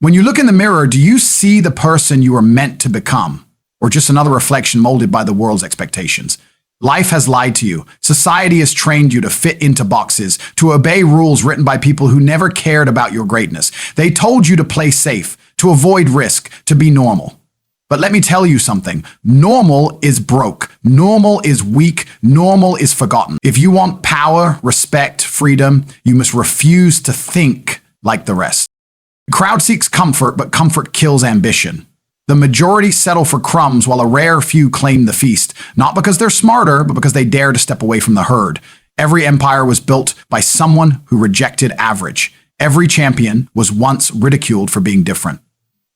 When you look in the mirror, do you see the person you are meant to become, or just another reflection molded by the world's expectations? Life has lied to you. Society has trained you to fit into boxes, to obey rules written by people who never cared about your greatness. They told you to play safe, to avoid risk, to be normal. But let me tell you something. Normal is broke. Normal is weak. Normal is forgotten. If you want power, respect, freedom, you must refuse to think like the rest. The crowd seeks comfort, but comfort kills ambition. The majority settle for crumbs while a rare few claim the feast, not because they're smarter, but because they dare to step away from the herd. Every empire was built by someone who rejected average. Every champion was once ridiculed for being different.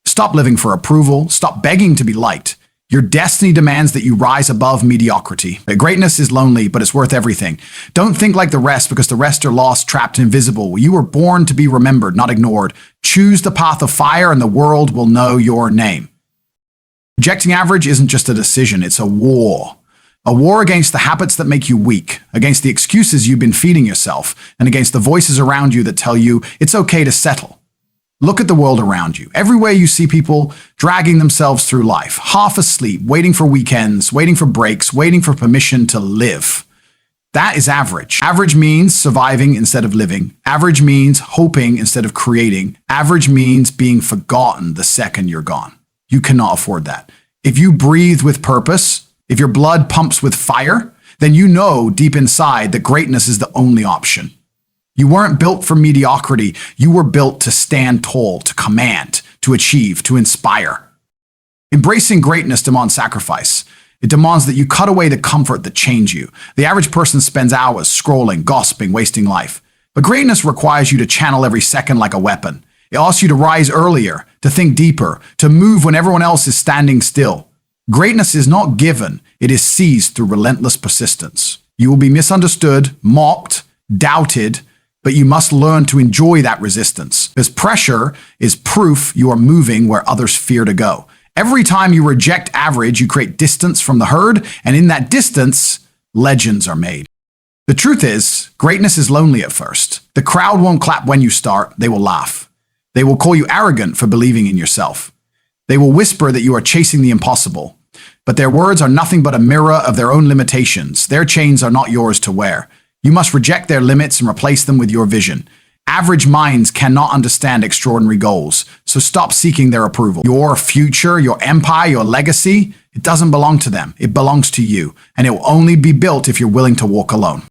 Stop living for approval. Stop begging to be liked. Your destiny demands that you rise above mediocrity. Greatness is lonely, but it's worth everything. Don't think like the rest because the rest are lost, trapped, invisible. You were born to be remembered, not ignored. Choose the path of fire and the world will know your name. Rejecting average isn't just a decision, it's a war. A war against the habits that make you weak, against the excuses you've been feeding yourself, and against the voices around you that tell you it's okay to settle. Look at the world around you. Everywhere you see people dragging themselves through life, half asleep, waiting for weekends, waiting for breaks, waiting for permission to live. That is average. Average means surviving instead of living. Average means hoping instead of creating. Average means being forgotten the second you're gone. You cannot afford that. If you breathe with purpose, if your blood pumps with fire, then you know deep inside that greatness is the only option. You weren't built for mediocrity. You were built to stand tall, to command, to achieve, to inspire. Embracing greatness demands sacrifice. It demands that you cut away the comfort that chains you. The average person spends hours scrolling, gossiping, wasting life. But greatness requires you to channel every second like a weapon. It asks you to rise earlier, to think deeper, to move when everyone else is standing still. Greatness is not given. It is seized through relentless persistence. You will be misunderstood, mocked, doubted, but you must learn to enjoy that resistance. Because pressure is proof you are moving where others fear to go. Every time you reject average, you create distance from the herd, and in that distance, legends are made. The truth is, greatness is lonely at first. The crowd won't clap when you start, they will laugh. They will call you arrogant for believing in yourself. They will whisper that you are chasing the impossible. But their words are nothing but a mirror of their own limitations. Their chains are not yours to wear. You must reject their limits and replace them with your vision. Average minds cannot understand extraordinary goals, so stop seeking their approval. Your future, your empire, your legacy, it doesn't belong to them. It belongs to you, and it will only be built if you're willing to walk alone.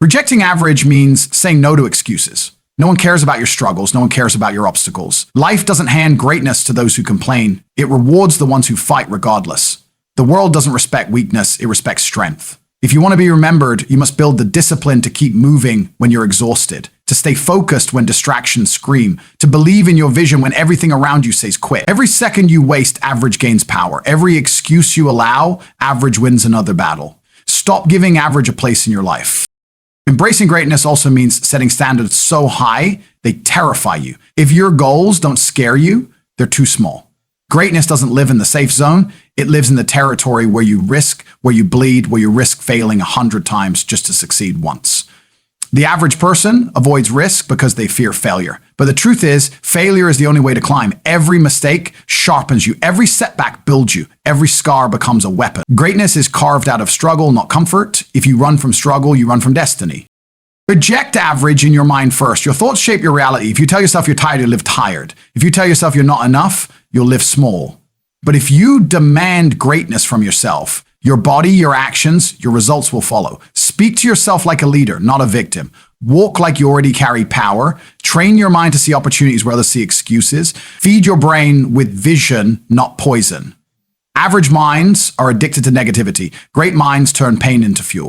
Rejecting average means saying no to excuses. No one cares about your struggles. No one cares about your obstacles. Life doesn't hand greatness to those who complain. It rewards the ones who fight regardless. The world doesn't respect weakness. It respects strength. If you want to be remembered, you must build the discipline to keep moving when you're exhausted, to stay focused when distractions scream, to believe in your vision when everything around you says quit. Every second you waste, average gains power. Every excuse you allow, average wins another battle. Stop giving average a place in your life. Embracing greatness also means setting standards so high, they terrify you. If your goals don't scare you, they're too small. Greatness doesn't live in the safe zone. It lives in the territory where you risk, where you bleed, where you risk failing 100 times just to succeed once. The average person avoids risk because they fear failure. But the truth is, failure is the only way to climb. Every mistake sharpens you. Every setback builds you. Every scar becomes a weapon. Greatness is carved out of struggle, not comfort. If you run from struggle, you run from destiny. Reject average in your mind first. Your thoughts shape your reality. If you tell yourself you're tired, you live tired. If you tell yourself you're not enough, you'll live small. But if you demand greatness from yourself, your body, your actions, your results will follow. Speak to yourself like a leader, not a victim. Walk like you already carry power. Train your mind to see opportunities where others see excuses. Feed your brain with vision, not poison. Average minds are addicted to negativity. Great minds turn pain into fuel.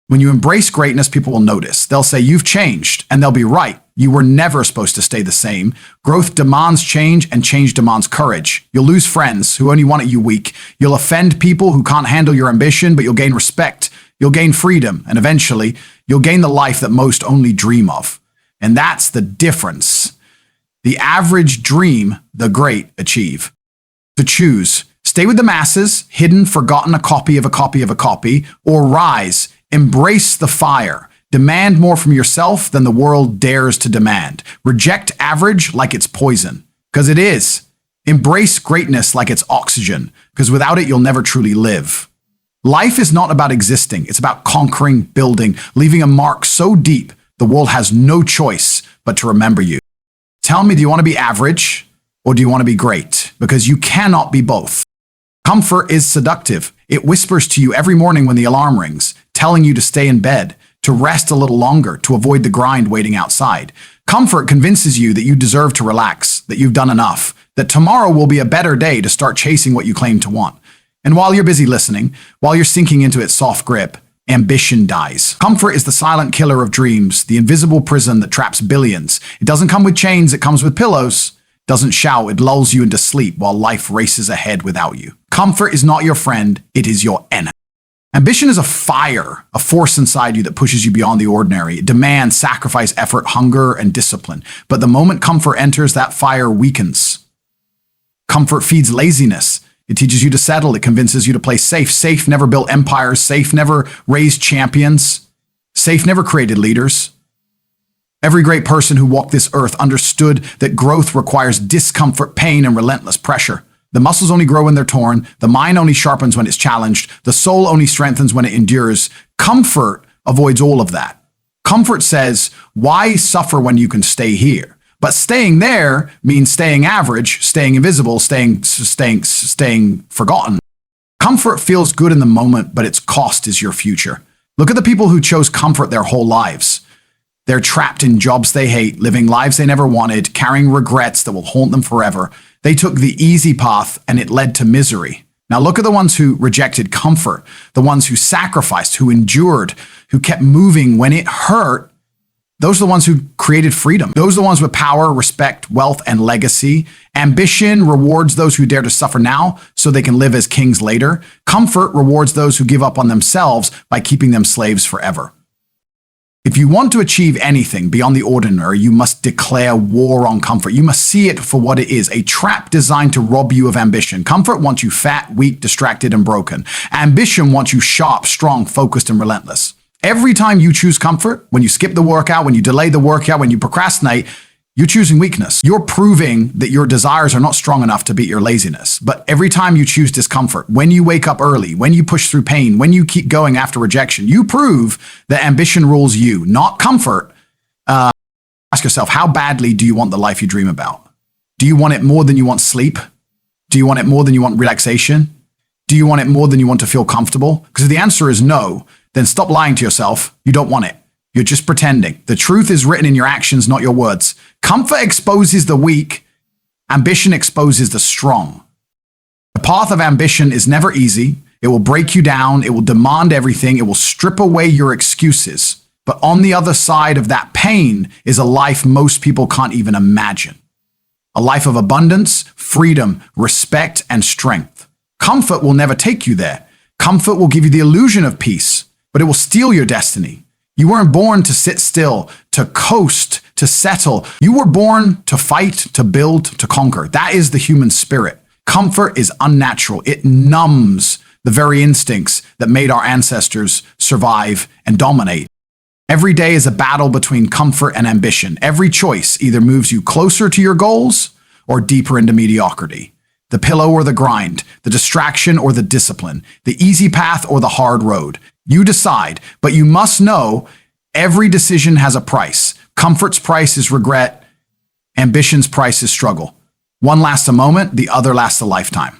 When you embrace greatness, people will notice. They'll say, you've changed, and they'll be right. You were never supposed to stay the same. Growth demands change, and change demands courage. You'll lose friends who only wanted you weak. You'll offend people who can't handle your ambition, but you'll gain respect. You'll gain freedom, and eventually, you'll gain the life that most only dream of. And that's the difference. The average dream, the great achieve. To choose, stay with the masses, hidden, forgotten, a copy of a copy of a copy, or rise. Embrace the fire. Demand more from yourself than the world dares to demand. Reject average like it's poison. Because it is. Embrace greatness like it's oxygen, because without it, you'll never truly live. Life is not about existing. It's about conquering, building, leaving a mark so deep the world has no choice but to remember you. Tell me, do you want to be average or do you want to be great? Because you cannot be both. Comfort is seductive. It whispers to you every morning when the alarm rings, telling you to stay in bed, to rest a little longer, to avoid the grind waiting outside. Comfort convinces you that you deserve to relax, that you've done enough, that tomorrow will be a better day to start chasing what you claim to want. And while you're busy listening, while you're sinking into its soft grip, ambition dies. Comfort is the silent killer of dreams, the invisible prison that traps billions. It doesn't come with chains, it comes with pillows. It doesn't shout, it lulls you into sleep while life races ahead without you. Comfort is not your friend, it is your enemy. Ambition is a fire, a force inside you that pushes you beyond the ordinary. It demands sacrifice, effort, hunger, and discipline. But the moment comfort enters, that fire weakens. Comfort feeds laziness. It teaches you to settle. It convinces you to play safe. Safe never built empires. Safe never raised champions. Safe never created leaders. Every great person who walked this earth understood that growth requires discomfort, pain, and relentless pressure. The muscles only grow when they're torn. The mind only sharpens when it's challenged. The soul only strengthens when it endures. Comfort avoids all of that. Comfort says, why suffer when you can stay here? But staying there means staying average, staying invisible, staying forgotten. Comfort feels good in the moment, but its cost is your future. Look at the people who chose comfort their whole lives. They're trapped in jobs they hate, living lives they never wanted, carrying regrets that will haunt them forever. They took the easy path and it led to misery. Now look at the ones who rejected comfort, the ones who sacrificed, who endured, who kept moving when it hurt. Those are the ones who created freedom. Those are the ones with power, respect, wealth, and legacy. Ambition rewards those who dare to suffer now so they can live as kings later. Comfort rewards those who give up on themselves by keeping them slaves forever. If you want to achieve anything beyond the ordinary, you must declare war on comfort. You must see it for what it is, a trap designed to rob you of ambition. Comfort wants you fat, weak, distracted, and broken. Ambition wants you sharp, strong, focused, and relentless. Every time you choose comfort, when you skip the workout, when you delay the workout, when you procrastinate, you're choosing weakness. You're proving that your desires are not strong enough to beat your laziness. But every time you choose discomfort, when you wake up early, when you push through pain, when you keep going after rejection, you prove that ambition rules you, not comfort. Ask yourself, how badly do you want the life you dream about? Do you want it more than you want sleep? Do you want it more than you want relaxation? Do you want it more than you want to feel comfortable? Because if the answer is no, then stop lying to yourself. You don't want it. You're just pretending. The truth is written in your actions, not your words. Comfort exposes the weak. Ambition exposes the strong. The path of ambition is never easy. It will break you down. It will demand everything. It will strip away your excuses. But on the other side of that pain is a life most people can't even imagine. A life of abundance, freedom, respect, and strength. Comfort will never take you there. Comfort will give you the illusion of peace, but it will steal your destiny. You weren't born to sit still, to coast, to settle. You were born to fight, to build, to conquer. That is the human spirit. Comfort is unnatural. It numbs the very instincts that made our ancestors survive and dominate. Every day is a battle between comfort and ambition. Every choice either moves you closer to your goals or deeper into mediocrity. The pillow or the grind, the distraction or the discipline, the easy path or the hard road. You decide, but you must know every decision has a price. Comfort's price is regret. Ambition's price is struggle. One lasts a moment, the other lasts a lifetime.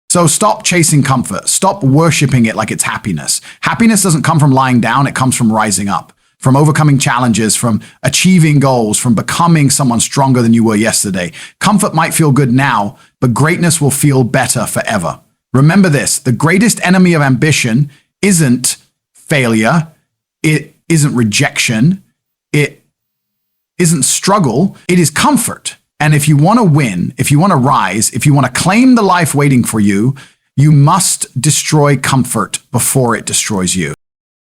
So stop chasing comfort. Stop worshiping it like it's happiness. Happiness doesn't come from lying down, it comes from rising up, from overcoming challenges, from achieving goals, from becoming someone stronger than you were yesterday. Comfort might feel good now, but greatness will feel better forever. Remember this, the greatest enemy of ambition isn't failure, it isn't rejection, it isn't struggle, it is comfort. And if you want to win, if you want to rise, if you want to claim the life waiting for you, you must destroy comfort before it destroys you.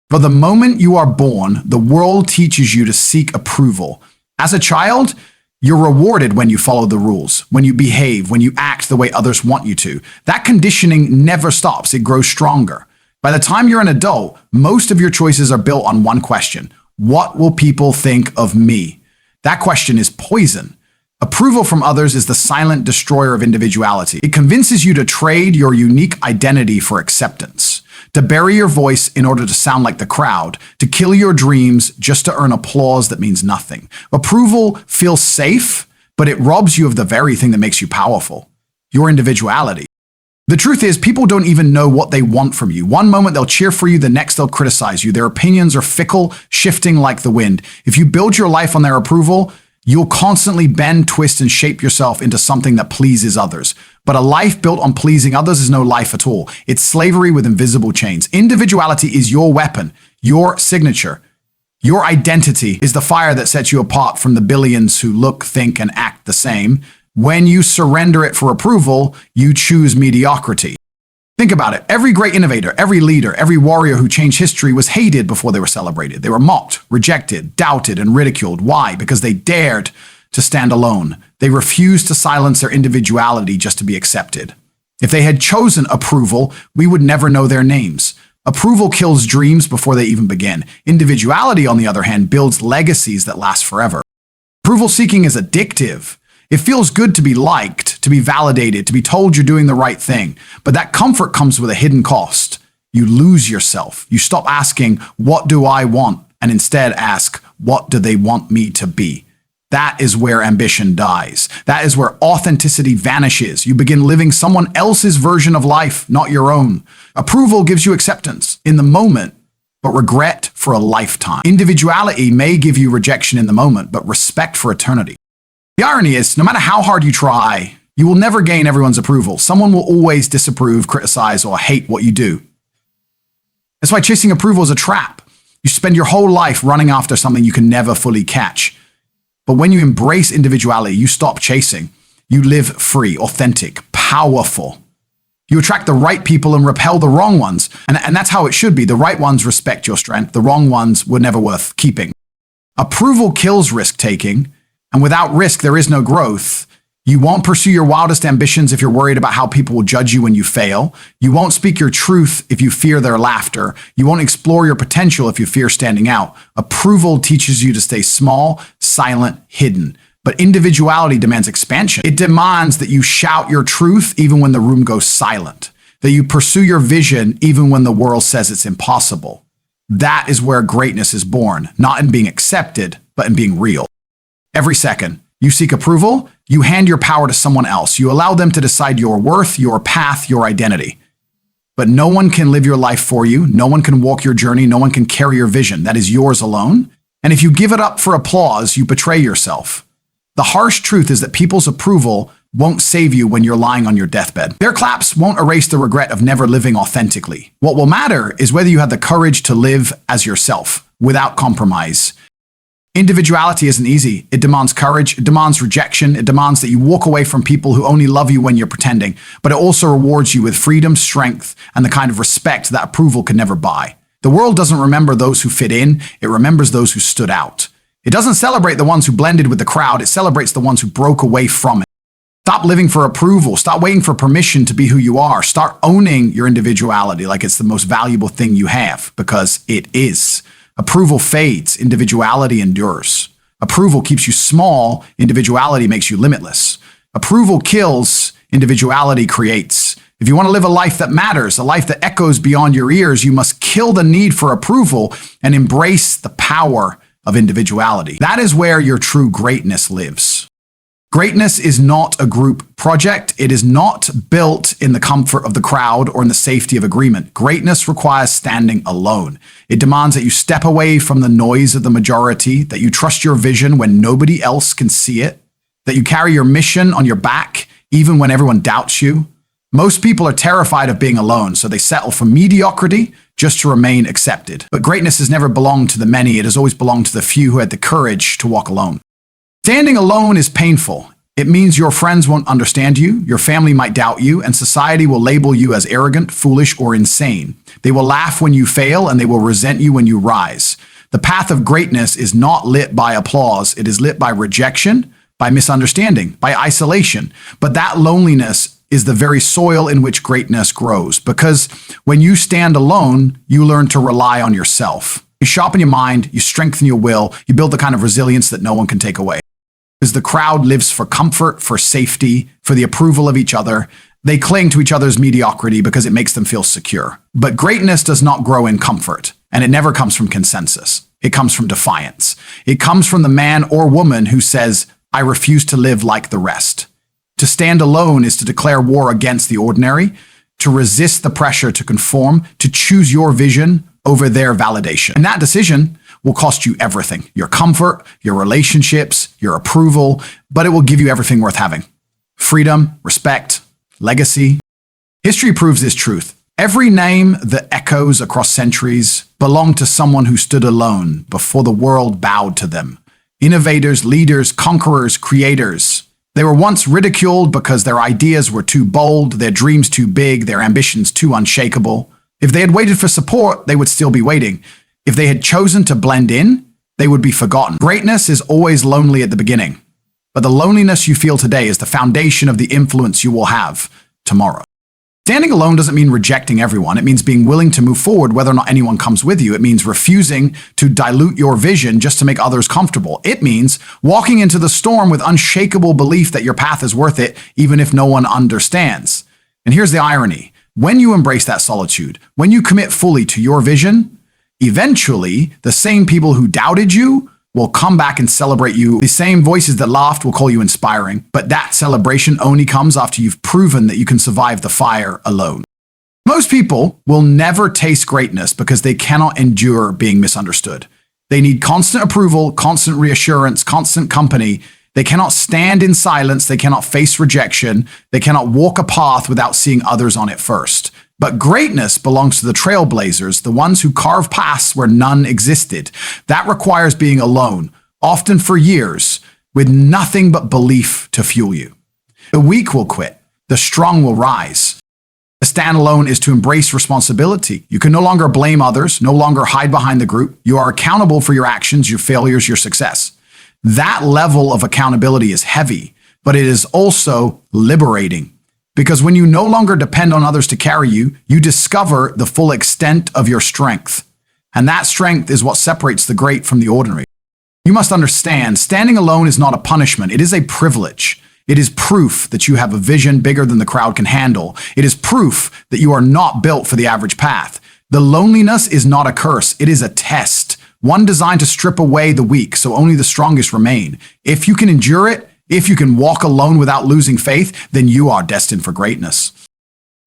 For the moment you are born, the world teaches you to seek approval. As a child, you're rewarded when you follow the rules, when you behave, when you act the way others want you to. That conditioning never stops. It grows stronger. By the time you're an adult, most of your choices are built on one question. What will people think of me? That question is poison. Approval from others is the silent destroyer of individuality. It convinces you to trade your unique identity for acceptance, to bury your voice in order to sound like the crowd, to kill your dreams just to earn applause that means nothing. Approval feels safe, but it robs you of the very thing that makes you powerful, your individuality. The truth is, people don't even know what they want from you. One moment they'll cheer for you, the next they'll criticize you. Their opinions are fickle, shifting like the wind. If you build your life on their approval, you'll constantly bend, twist, and shape yourself into something that pleases others. But a life built on pleasing others is no life at all. It's slavery with invisible chains. Individuality is your weapon, your signature. Your identity is the fire that sets you apart from the billions who look, think, and act the same. When you surrender it for approval, you choose mediocrity. Think about it. Every great innovator, every leader, every warrior who changed history was hated before they were celebrated. They were mocked, rejected, doubted, and ridiculed. Why? Because they dared to stand alone. They refused to silence their individuality just to be accepted. If they had chosen approval, we would never know their names. Approval kills dreams before they even begin. Individuality, on the other hand, builds legacies that last forever. Approval seeking is addictive. It feels good to be liked, to be validated, to be told you're doing the right thing. But that comfort comes with a hidden cost. You lose yourself. You stop asking, what do I want? And instead ask, what do they want me to be? That is where ambition dies. That is where authenticity vanishes. You begin living someone else's version of life, not your own. Approval gives you acceptance in the moment, but regret for a lifetime. Individuality may give you rejection in the moment, but respect for eternity. The irony is, no matter how hard you try, you will never gain everyone's approval. Someone will always disapprove, criticize, or hate what you do. That's why chasing approval is a trap. You spend your whole life running after something you can never fully catch. But when you embrace individuality, you stop chasing. You live free, authentic, powerful. You attract the right people and repel the wrong ones. And that's how it should be. The right ones respect your strength. The wrong ones were never worth keeping. Approval kills risk-taking. And without risk, there is no growth. You won't pursue your wildest ambitions if you're worried about how people will judge you when you fail. You won't speak your truth if you fear their laughter. You won't explore your potential if you fear standing out. Approval teaches you to stay small, silent, hidden. But individuality demands expansion. It demands that you shout your truth even when the room goes silent, that you pursue your vision even when the world says it's impossible. That is where greatness is born, not in being accepted, but in being real. Every second you seek approval, you hand your power to someone else. You allow them to decide your worth, your path, your identity. But no one can live your life for you. No one can walk your journey. No one can carry your vision. That is yours alone. And if you give it up for applause, you betray yourself. The harsh truth is that people's approval won't save you when you're lying on your deathbed. Their claps won't erase the regret of never living authentically. What will matter is whether you have the courage to live as yourself, without compromise. Individuality isn't easy. It demands courage. It demands rejection. It demands that you walk away from people who only love you when you're pretending. But it also rewards you with freedom, strength, and the kind of respect that approval can never buy. The world doesn't remember those who fit in. It remembers those who stood out. It doesn't celebrate the ones who blended with the crowd. It celebrates the ones who broke away from it. Stop living for approval. Stop waiting for permission to be who you are. Start owning your individuality like it's the most valuable thing you have, because it is. Approval fades, individuality endures. Approval keeps you small, individuality makes you limitless. Approval kills, individuality creates. If you want to live a life that matters, a life that echoes beyond your ears, you must kill the need for approval and embrace the power of individuality. That is where your true greatness lives. Greatness is not a group project. It is not built in the comfort of the crowd or in the safety of agreement. Greatness requires standing alone. It demands that you step away from the noise of the majority, that you trust your vision when nobody else can see it, that you carry your mission on your back even when everyone doubts you. Most people are terrified of being alone, so they settle for mediocrity just to remain accepted. But greatness has never belonged to the many. It has always belonged to the few who had the courage to walk alone. Standing alone is painful. It means your friends won't understand you, your family might doubt you, and society will label you as arrogant, foolish, or insane. They will laugh when you fail, and they will resent you when you rise. The path of greatness is not lit by applause. It is lit by rejection, by misunderstanding, by isolation. But that loneliness is the very soil in which greatness grows, because when you stand alone, you learn to rely on yourself. You sharpen your mind, you strengthen your will, you build the kind of resilience that no one can take away. Because the crowd lives for comfort, for safety, for the approval of each other. They cling to each other's mediocrity because it makes them feel secure. But greatness does not grow in comfort, and it never comes from consensus. It comes from defiance. It comes from the man or woman who says, I refuse to live like the rest. To stand alone is to declare war against the ordinary, to resist the pressure to conform, to choose your vision over their validation. And that decision will cost you everything. Your comfort, your relationships, your approval, but it will give you everything worth having. Freedom, respect, legacy. History proves this truth. Every name that echoes across centuries belonged to someone who stood alone before the world bowed to them. Innovators, leaders, conquerors, creators. They were once ridiculed because their ideas were too bold, their dreams too big, their ambitions too unshakable. If they had waited for support, they would still be waiting. If they had chosen to blend in, they would be forgotten. Greatness is always lonely at the beginning, but the loneliness you feel today is the foundation of the influence you will have tomorrow. Standing alone doesn't mean rejecting everyone. It means being willing to move forward whether or not anyone comes with you. It means refusing to dilute your vision just to make others comfortable. It means walking into the storm with unshakable belief that your path is worth it, even if no one understands. And here's the irony. When you embrace that solitude, when you commit fully to your vision, eventually the same people who doubted you will come back and celebrate you. The same voices that laughed will call you inspiring, but that celebration only comes after you've proven that you can survive the fire alone. Most people will never taste greatness because they cannot endure being misunderstood. They need constant approval, constant reassurance, constant company. They cannot stand in silence. They cannot face rejection. They cannot walk a path without seeing others on it first. But greatness belongs to the trailblazers, the ones who carve paths where none existed. That requires being alone, often for years, with nothing but belief to fuel you. The weak will quit. The strong will rise. To stand alone is to embrace responsibility. You can no longer blame others, no longer hide behind the group. You are accountable for your actions, your failures, your success. That level of accountability is heavy, but it is also liberating. Because when you no longer depend on others to carry you, you discover the full extent of your strength. And that strength is what separates the great from the ordinary. You must understand, standing alone is not a punishment. It is a privilege. It is proof that you have a vision bigger than the crowd can handle. It is proof that you are not built for the average path. The loneliness is not a curse. It is a test, one designed to strip away the weak so only the strongest remain. If you can endure it, if you can walk alone without losing faith, then you are destined for greatness.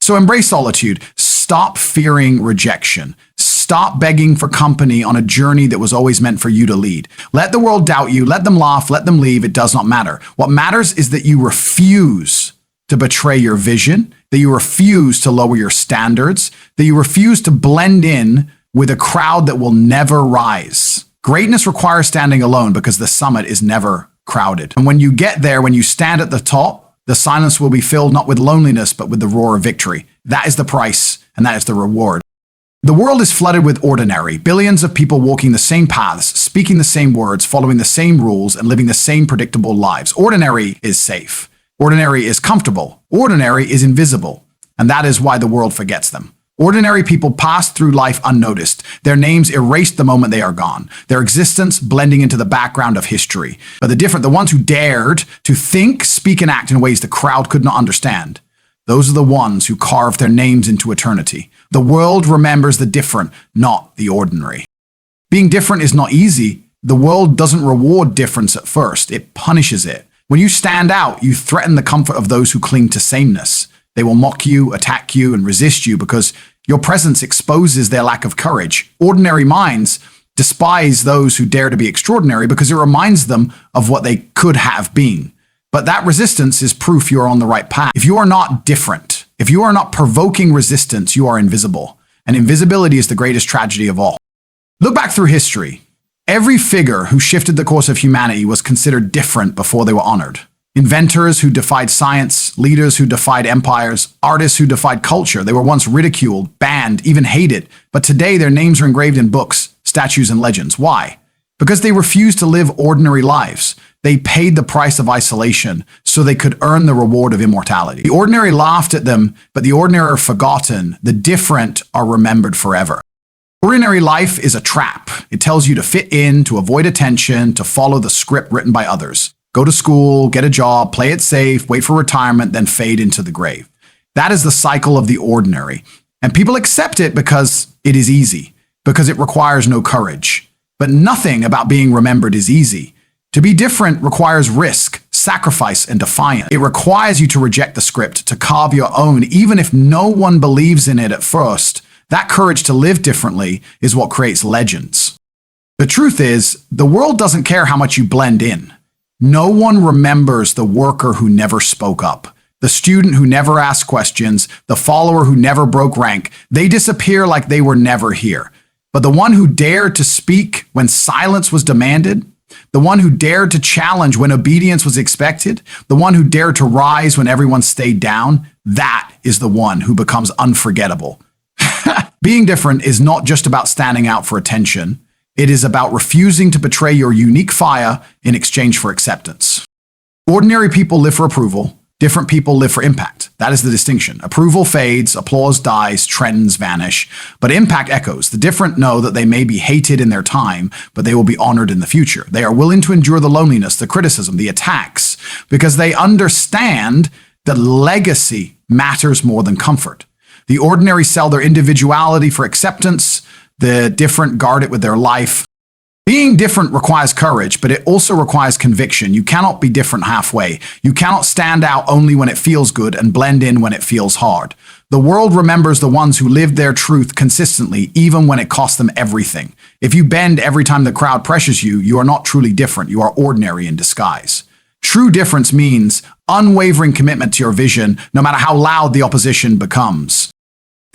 So embrace solitude. Stop fearing rejection. Stop begging for company on a journey that was always meant for you to lead. Let the world doubt you. Let them laugh. Let them leave. It does not matter. What matters is that you refuse to betray your vision, that you refuse to lower your standards, that you refuse to blend in with a crowd that will never rise. Greatness requires standing alone because the summit is never crowded. And when you get there, when you stand at the top, the silence will be filled not with loneliness, but with the roar of victory. That is the price, and that is the reward. The world is flooded with ordinary, billions of people walking the same paths, speaking the same words, following the same rules, and living the same predictable lives. Ordinary is safe. Ordinary is comfortable. Ordinary is invisible. And that is why the world forgets them. Ordinary people pass through life unnoticed, their names erased the moment they are gone, their existence blending into the background of history. But the ones who dared to think, speak, and act in ways the crowd could not understand, those are the ones who carved their names into eternity. The world remembers the different, not the ordinary. Being different is not easy. The world doesn't reward difference at first. It punishes it. When you stand out, you threaten the comfort of those who cling to sameness. They will mock you, attack you, and resist you because your presence exposes their lack of courage. Ordinary minds despise those who dare to be extraordinary because it reminds them of what they could have been. But that resistance is proof you are on the right path. If you are not different, if you are not provoking resistance, you are invisible. And invisibility is the greatest tragedy of all. Look back through history. Every figure who shifted the course of humanity was considered different before they were honored. Inventors who defied science, leaders who defied empires, artists who defied culture. They were once ridiculed, banned, even hated. But today their names are engraved in books, statues, and legends. Why? Because they refused to live ordinary lives. They paid the price of isolation so they could earn the reward of immortality. The ordinary laughed at them, but the ordinary are forgotten. The different are remembered forever. Ordinary life is a trap. It tells you to fit in, to avoid attention, to follow the script written by others. Go to school, get a job, play it safe, wait for retirement, then fade into the grave. That is the cycle of the ordinary. And people accept it because it is easy, because it requires no courage. But nothing about being remembered is easy. To be different requires risk, sacrifice, and defiance. It requires you to reject the script, to carve your own, even if no one believes in it at first. That courage to live differently is what creates legends. The truth is, the world doesn't care how much you blend in. No one remembers the worker who never spoke up, the student who never asked questions, the follower who never broke rank. They disappear like they were never here. But the one who dared to speak when silence was demanded, the one who dared to challenge when obedience was expected, the one who dared to rise when everyone stayed down, that is the one who becomes unforgettable. Being different is not just about standing out for attention. It is about refusing to betray your unique fire in exchange for acceptance. Ordinary people live for approval. Different people live for impact. That is the distinction. Approval fades, applause dies, trends vanish, but impact echoes. The different know that they may be hated in their time, but they will be honored in the future. They are willing to endure the loneliness, the criticism, the attacks, because they understand that legacy matters more than comfort. The ordinary sell their individuality for acceptance. The different guard it with their life. Being different requires courage, but it also requires conviction. You cannot be different halfway. You cannot stand out only when it feels good and blend in when it feels hard. The world remembers the ones who live their truth consistently, even when it costs them everything. If you bend every time the crowd pressures you, you are not truly different. You are ordinary in disguise. True difference means unwavering commitment to your vision, no matter how loud the opposition becomes.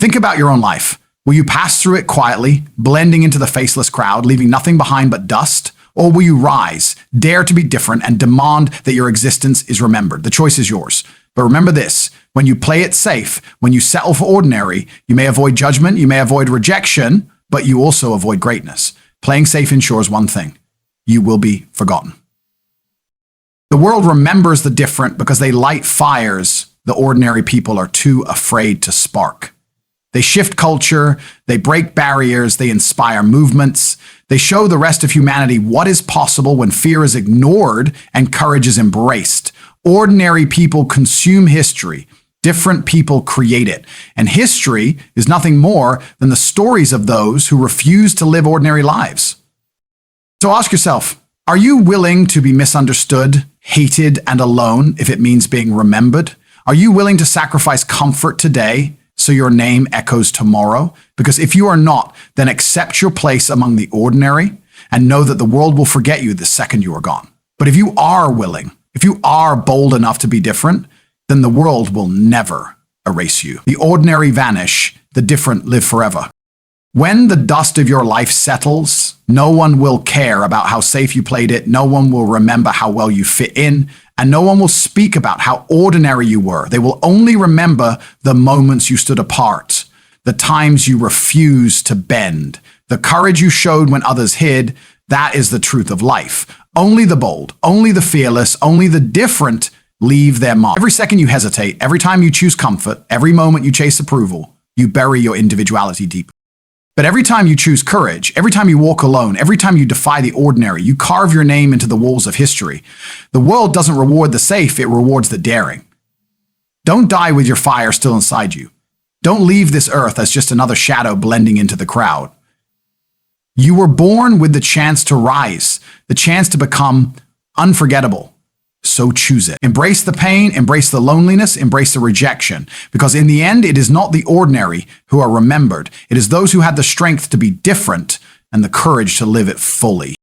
Think about your own life. Will you pass through it quietly, blending into the faceless crowd, leaving nothing behind but dust? Or will you rise, dare to be different, and demand that your existence is remembered? The choice is yours. But remember this, when you play it safe, when you settle for ordinary, you may avoid judgment, you may avoid rejection, but you also avoid greatness. Playing safe ensures one thing: you will be forgotten. The world remembers the different because they light fires the ordinary people are too afraid to spark. They shift culture, they break barriers, they inspire movements. They show the rest of humanity what is possible when fear is ignored and courage is embraced. Ordinary people consume history. Different people create it. And history is nothing more than the stories of those who refuse to live ordinary lives. So ask yourself, are you willing to be misunderstood, hated, and alone if it means being remembered? Are you willing to sacrifice comfort today so your name echoes tomorrow? Because if you are not, then accept your place among the ordinary and know that the world will forget you the second you are gone. But if you are willing, if you are bold enough to be different, then the world will never erase you. The ordinary vanish, the different live forever. When the dust of your life settles, no one will care about how safe you played it, no one will remember how well you fit in, and no one will speak about how ordinary you were. They will only remember the moments you stood apart, the times you refused to bend, the courage you showed when others hid. That is the truth of life. Only the bold, only the fearless, only the different leave their mark. Every second you hesitate, every time you choose comfort, every moment you chase approval, you bury your individuality deep. But every time you choose courage, every time you walk alone, every time you defy the ordinary, you carve your name into the walls of history. The world doesn't reward the safe, it rewards the daring. Don't die with your fire still inside you. Don't leave this earth as just another shadow blending into the crowd. You were born with the chance to rise, the chance to become unforgettable. So choose it. Embrace the pain, embrace the loneliness, embrace the rejection. Because in the end, it is not the ordinary who are remembered. It is those who had the strength to be different and the courage to live it fully.